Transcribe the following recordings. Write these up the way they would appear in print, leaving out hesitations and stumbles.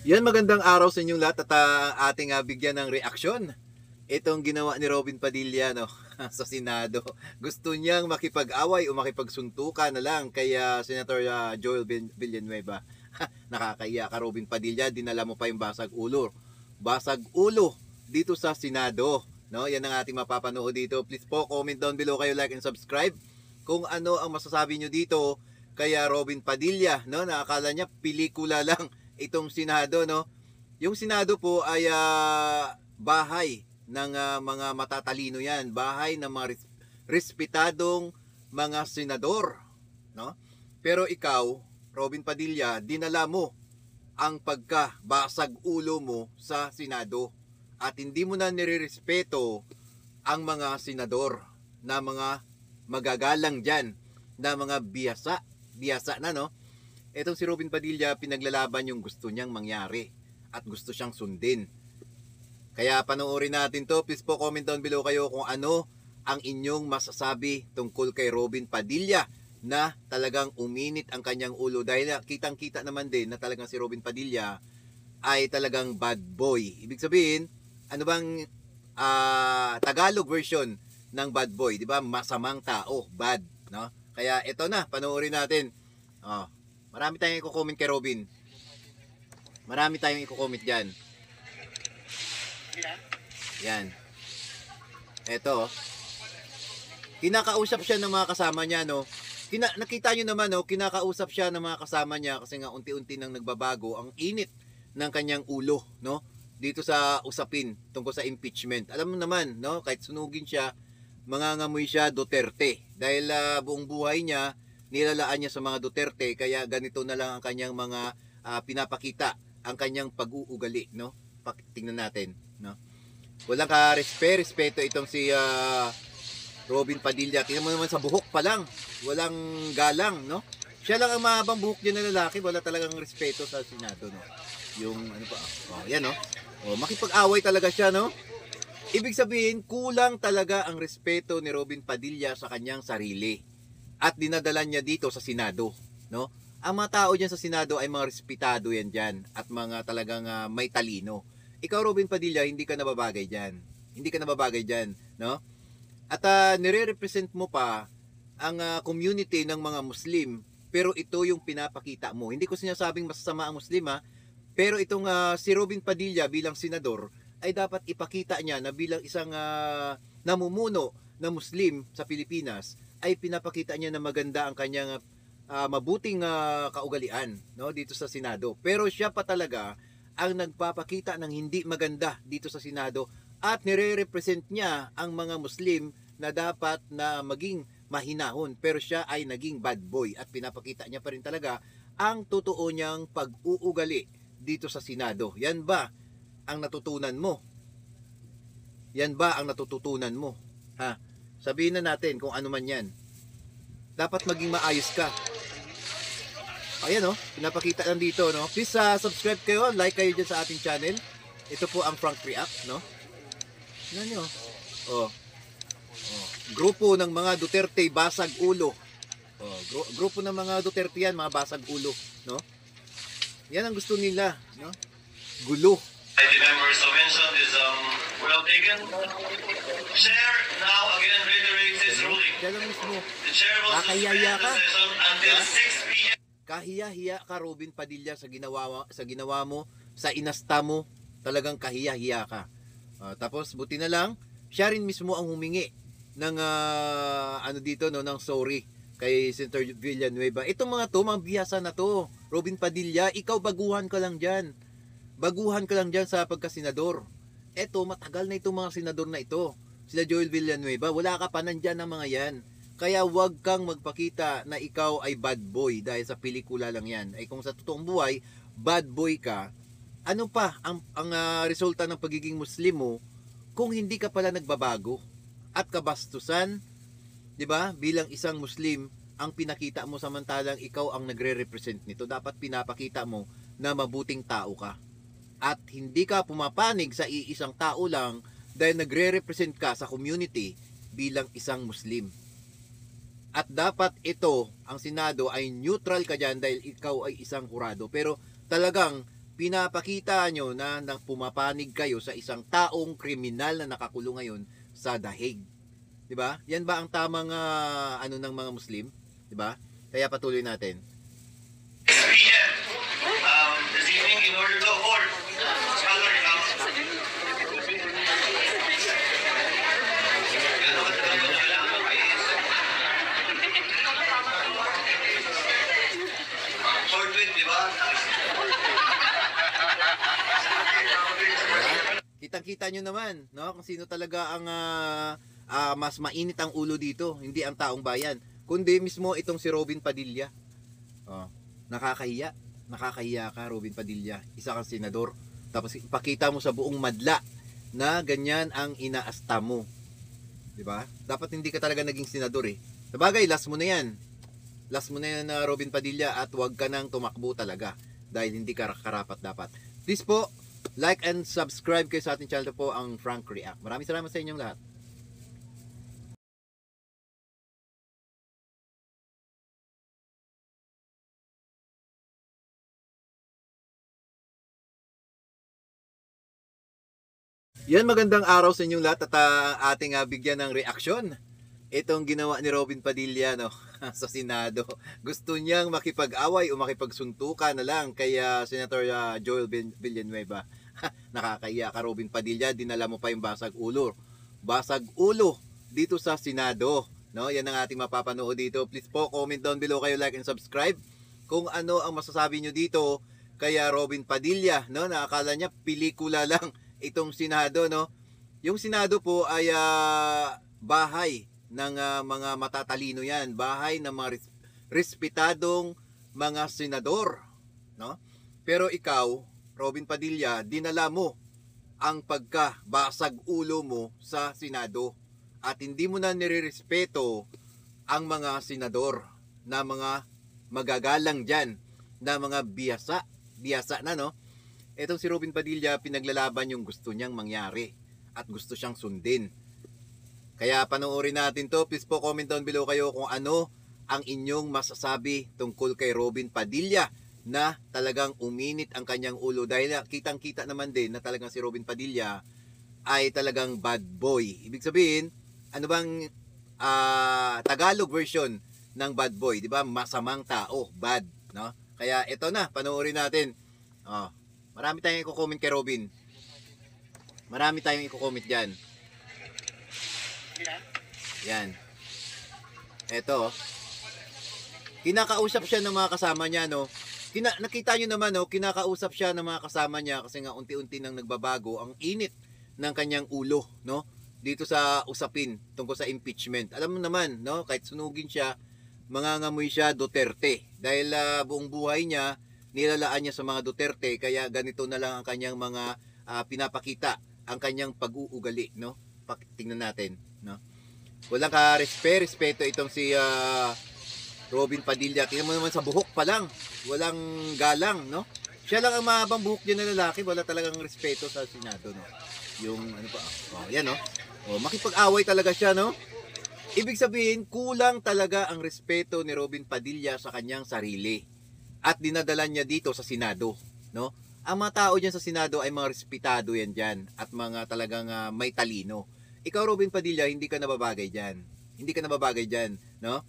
Yan, magandang araw sa inyong lahat at ating bigyan ng reaksyon. Itong ginawa ni Robin Padilla, no, sa Senado. Gusto niyang makipag-away o makipagsuntukan na lang kay Senator Joel Villanueva. Nakakaiya ka, Robin Padilla, dinala mo pa yung basag ulo. Basag ulo dito sa Senado. No, yan ang ating mapapanood dito. Please po, comment down below kayo, like and subscribe kung ano ang masasabi nyo dito kay Robin Padilla, no? Nakakala niya pelikula lang itong Senado, no? Yung Senado po ay bahay ng mga matatalino yan, bahay ng mga respetadong mga senador, no? Pero ikaw, Robin Padilla, dinala mo ang pagkabasag ulo mo sa Senado at hindi mo na nirerespeto ang mga senador na mga magagalang dyan, na mga biyasa na, no? Etong si Robin Padilla, pinaglalaban yung gusto niyang mangyari at gusto siyang sundin. Kaya panoorin natin to. Please po comment down below kayo kung ano ang inyong masasabi tungkol kay Robin Padilla na talagang uminit ang kanyang ulo dahil kitang-kita naman din na talagang si Robin Padilla ay talagang bad boy. Ibig sabihin, ano bang Tagalog version ng bad boy, 'di ba? Masamang tao, bad, no? Kaya ito na, panoorin natin. Oh, marami tayong i-comment kay Robin. Marami tayong i-comment diyan. Yan. Ito. Kinakausap siya ng mga kasama niya, no? Nakita niyo naman, no? Kinakausap siya ng mga kasama niya kasi nga unti-unti nang nagbabago ang init ng kanyang ulo, no? Dito sa usapin tungkol sa impeachment. Alam mo naman, no? Kahit sunugin siya, mangangamoy siya Duterte dahil buong buhay niya nilalaan niya sa mga Duterte, kaya ganito na lang ang kanyang mga pinapakita, ang kanyang pag-uugali, no? Tingnan natin, no? Walang respeto itong si Robin Padilla. Tingnan mo naman sa buhok pa lang, walang galang, no? Siya lang ang mahabang buhok niya na lalaki, wala talagang respeto sa Senado, no? Yung ano pa, yan, no? Makipag-away talaga siya, no? Ibig sabihin, kulang talaga ang respeto ni Robin Padilla sa kanyang sarili at dinadala niya dito sa Senado, no? Ang mga tao diyan sa Senado ay mga respetado yan diyan at mga talagang may talino. Ikaw, Robin Padilla, hindi ka nababagay diyan. Hindi ka nababagay diyan, no? At nire-represent mo pa ang community ng mga Muslim, pero ito yung pinapakita mo. Hindi ko sinasabing masasama ang Muslim, pero itong si Robin Padilla bilang senador ay dapat ipakita niya na bilang isang namumuno na Muslim sa Pilipinas ay pinapakita niya na maganda ang kanyang mabuting kaugalian, no, dito sa Senado. Pero siya pa talaga ang nagpapakita ng hindi maganda dito sa Senado at nire-represent niya ang mga Muslim na dapat na maging mahinahon, pero siya ay naging bad boy at pinapakita niya pa rin talaga ang totoo niyang pag-uugali dito sa Senado. Yan ba ang natutunan mo? Yan ba ang natututunan mo? Ha? Sabihin na natin kung ano man yan. Dapat maging maayos ka. Ayan, pinapakita lang dito, no? Please subscribe kayo, like kayo dyan sa ating channel. Ito po ang Frank React, no? Yan nyo. Grupo ng mga Duterte basag ulo. Grupo ng mga Duterte yan, mga basag ulo, no? Yan ang gusto nila, no? Gulo. The members so mentioned is well taken. Chair now again reiterates his ruling. The chair will suspend the session until 6 p.m. Kahiya-hiya ka, Robin Padilla, sa ginawa mo, sa inasta mo. Talagang kahiya-hiya ka. Tapos buti na lang, siya rin mismo ang humingi ng dito, no, ng sorry kay Senator Villanueva. Itong mga to, mga biyasa na to. Robin Padilla, ikaw baguhan ka lang dyan. Baguhan ka lang dyan sa pagkasenador. Eto, matagal na itong mga senador na ito. Sila Joel Villanueva, wala ka pa, nandyan ang mga yan. Kaya wag kang magpakita na ikaw ay bad boy dahil sa pelikula lang yan. Ay kung sa totoong buhay, bad boy ka, ano pa ang resulta ng pagiging Muslim mo kung hindi ka pala nagbabago at kabastusan, 'di ba? Bilang isang Muslim, ang pinakita mo samantalang ikaw ang nagre-represent nito. Dapat pinapakita mo na mabuting tao ka. At hindi ka pumapanig sa iisang tao lang dahil nagre-represent ka sa community bilang isang Muslim. At dapat ito, ang Senado ay neutral ka dyan dahil ikaw ay isang hurado. Pero talagang pinapakita nyo na pumapanig kayo sa isang taong kriminal na nakakulong ngayon sa Dahig. 'Di ba? Yan ba ang tamang ano ng mga Muslim? 'Di ba? Kaya patuloy natin. 6 p.m. This evening in order to hold short tweet, di ba? Kitang-kita nyo naman, no? Kung sino talaga ang mas mainit ang ulo dito, hindi ang taong bayan, kundi mismo itong si Robin Padilla. Oh, nakakahiya. Nakakahiya ka, Robin Padilla. Isa kang senador. Tapos ipakita mo sa buong madla na ganyan ang inaasta mo. 'Di ba? Dapat hindi ka talaga naging senador eh. Sabagay, last mo na 'yan. Last mo na 'yan na Robin Padilla at huwag ka nang tumakbo talaga dahil hindi ka karapat dapat. Please po, like and subscribe kayo sa ating channel po, ang Frank React. Maraming salamat sa inyong lahat. Yan, magandang araw sa inyong lahat at ating bigyan ng reaksyon. Itong ginawa ni Robin Padilla, no, sa Senado. Gusto niyang makipag-away o makipagsuntukan na lang kay Senator Joel Villanueva. Nakakaiya ka, Robin Padilla, dinala mo pa yung basag ulo. Basag ulo dito sa Senado. No, yan ang ating mapapanood dito. Please po, comment down below kayo, like and subscribe kung ano ang masasabi nyo dito kay Robin Padilla, no? Nakakala niya pelikula lang itong Senado, no? Yung Senado po ay bahay ng mga matatalino yan, bahay ng mga respetadong mga senador, no? Pero ikaw, Robin Padilla, dinala mo ang pagkabasag ulo mo sa Senado at hindi mo na nirerespeto ang mga senador na mga magagalang dyan, na mga biyasa na, no? Etong si Robin Padilla, pinaglalaban yung gusto niyang mangyari at gusto siyang sundin. Kaya panoorin natin to. Please po, comment down below kayo kung ano ang inyong masasabi tungkol kay Robin Padilla na talagang uminit ang kanyang ulo. Dahil kitang-kita naman din na talagang si Robin Padilla ay talagang bad boy. Ibig sabihin, ano bang Tagalog version ng bad boy? Di ba? Masamang tao, bad, no? Kaya ito na, panoorin natin. Oh. Marami tayong i-comment kay Robin. Marami tayong i-comment dyan. Yan. Eto. Kinakausap siya ng mga kasama niya, no? Nakita nyo naman, no? Kinakausap siya ng mga kasama niya kasi nga unti-unti nang nagbabago ang init ng kanyang ulo, no? Dito sa usapin tungkol sa impeachment. Alam mo naman, no? Kahit sunugin siya, mangangamoy siya Duterte. Dahil buong buhay niya, nilalaan niya sa mga Duterte, kaya ganito na lang ang kanyang mga pinapakita, ang kanyang pag-uugali, no? Tingnan natin, no? Walang respeto itong si Robin Padilla. Tingnan mo naman sa buhok pa lang, walang galang, no? Siya lang ang mahabang buhok diyan na lalaki, wala talagang respeto sa Senado, no? Yung ano pa, oh, yan, no? Oh, makipag-away talaga siya, no? Ibig sabihin, kulang talaga ang respeto ni Robin Padilla sa kanyang sarili. At dinadala niya dito sa Senado, no? Ang mga tao diyan sa Senado ay mga respetado yan diyan at mga talagang may talino. Ikaw, Robin Padilla, hindi ka nababagay diyan. Hindi ka nababagay diyan, no?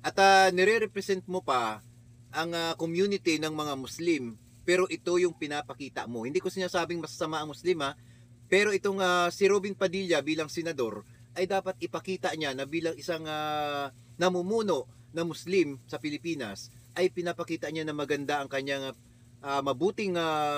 At nire-represent mo pa ang community ng mga Muslim, pero ito yung pinapakita mo. Hindi ko sinasabing masasama ang Muslim, ha? Pero itong si Robin Padilla bilang senador ay dapat ipakita niya na bilang isang namumuno na Muslim sa Pilipinas ay pinapakita niya na maganda ang kanyang mabuting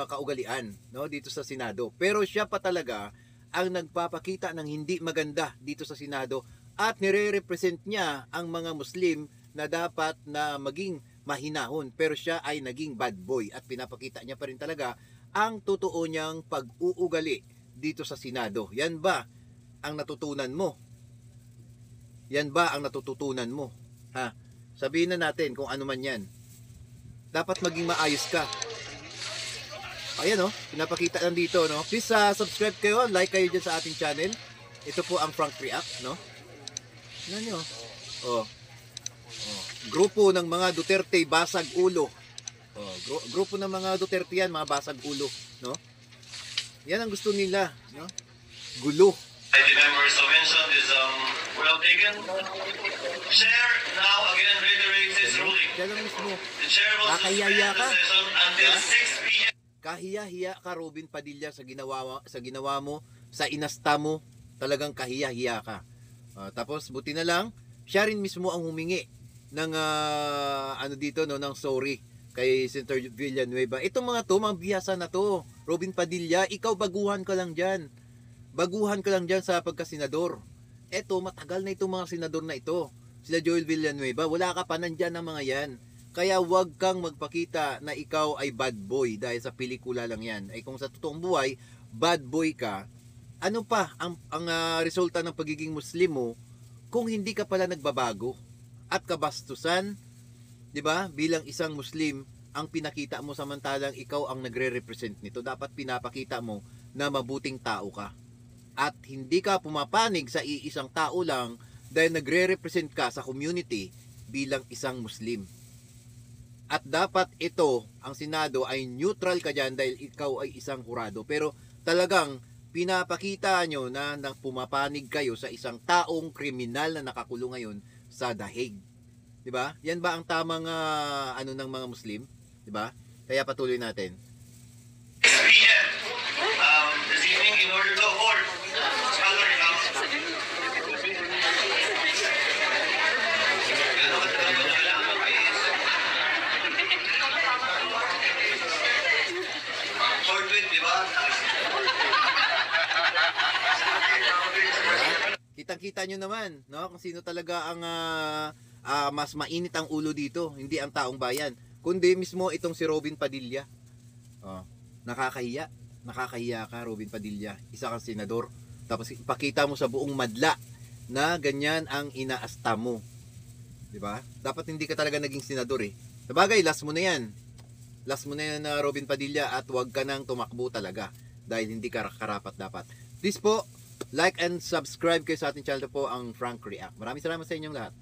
kaugalian, no, dito sa Senado. Pero siya pa talaga ang nagpapakita ng hindi maganda dito sa Senado at nire-represent niya ang mga Muslim na dapat na maging mahinahon. Pero siya ay naging bad boy at pinapakita niya pa rin talaga ang totoo niyang pag-uugali dito sa Senado. Yan ba ang natutunan mo? Yan ba ang natututunan mo? Ha? Sabihin na natin kung ano man yan. Dapat maging maayos ka. Ayan, no? Pinapakita lang dito, no? Please subscribe kayo, like kayo dyan sa ating channel. Ito po ang Frank React, no? Tignan nyo. Oh. Grupo ng mga Duterte basag ulo. Oh, grupo ng mga Duterte yan, mga basag ulo, no? Yan ang gusto nila, no? Gulo. The member subvention is well taken. Chair now again reiterates his ruling. Yan ang mismo. The chair will suspend Nakahiyaya the ka. session until 6 p.m. Kahiya-hiya ka, Robin Padilla, sa ginawa mo, sa inasta mo, talagang kahiya-hiya ka. Tapos buti na lang, siya rin mismo ang humingi ng ng sorry kay Senator Villanueva. Itong mga to, mga bihasa na to. Robin Padilla, ikaw baguhan ka lang dyan. Baguhan ka lang dyan sa pagkasenador. Eto, matagal na itong mga senador na ito. Sila Joel Villanueva, wala ka pa nandyan ng mga yan. Kaya wag kang magpakita na ikaw ay bad boy dahil sa pelikula lang yan. Ay kung sa totoong buhay, bad boy ka, ano pa ang resulta ng pagiging Muslim mo kung hindi ka pala nagbabago at kabastusan, 'di ba? Bilang isang Muslim, ang pinakita mo samantalang ikaw ang nagre-represent nito. Dapat pinapakita mo na mabuting tao ka. At hindi ka pumapanig sa iisang tao lang dahil nagre-represent ka sa community bilang isang Muslim. At dapat ito, ang Senado ay neutral ka dyan dahil ikaw ay isang hurado. Pero talagang pinapakita nyo na pumapanig kayo sa isang taong kriminal na nakakulong ngayon sa dahig. 'Di ba? Yan ba ang tamang ng mga Muslim? 'Di ba? Kaya patuloy natin. 6 p.m. This evening in order to hold Kitang-kita nyo naman, no? Kung sino talaga ang mas mainit ang ulo dito, hindi ang taong bayan, kundi mismo itong si Robin Padilla. Nakakahiya. Nakakahiya ka, Robin Padilla. Isa kang senador. Tapos ipakita mo sa buong madla na ganyan ang inaasta mo. 'Di ba? Dapat hindi ka talaga naging senador eh. Sabagay, last mo na 'yan. Last mo na 'yan, Robin Padilla, at huwag ka nang tumakbo talaga dahil hindi ka karapat dapat. Please po, like and subscribe kayo sa ating channel po, ang Frank React. Maraming salamat sa inyong lahat.